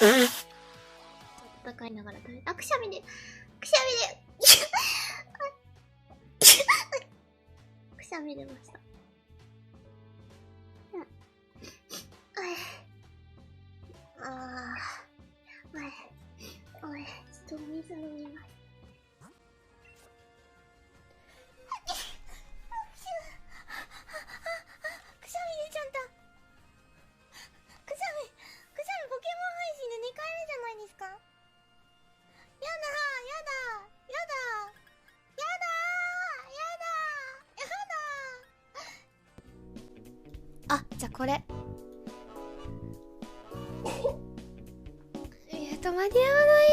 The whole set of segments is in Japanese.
戦いながら食べる。あ、くしゃみで。くしゃみで。くしゃみ出ました。おい、ちょっとお水飲みます。くしゃみ出ちゃった。くしゃみポケモン配信で2回目じゃないですか。やだ。あ、じゃあこれ。間に合わない。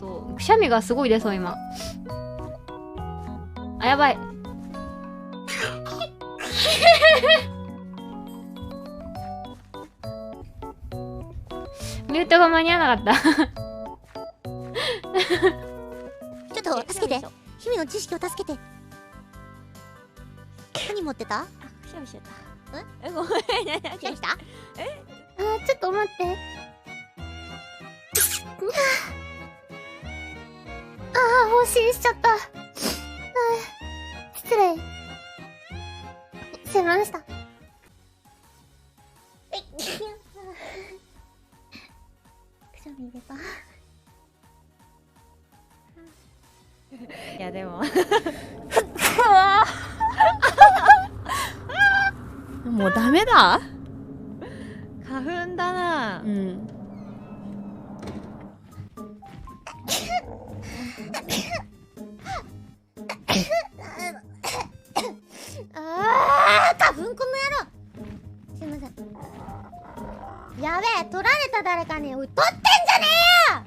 そう、くしゃみがすごい出そう今。あ、やばい。ミュートが間に合わなかった。ちょっと助けて。日々の知識を助けて。何持ってた？あ、くしゃみしちゃった。ごめん。くしゃみした？ちょっと待って。放心しちゃった。失礼。すいませんでした。くしゃみ出た。いやでももうダメだ。花粉だな。うん。花粉この野郎。すいません。やべえ、取られた誰かに。おい、取ってんじゃねえよ。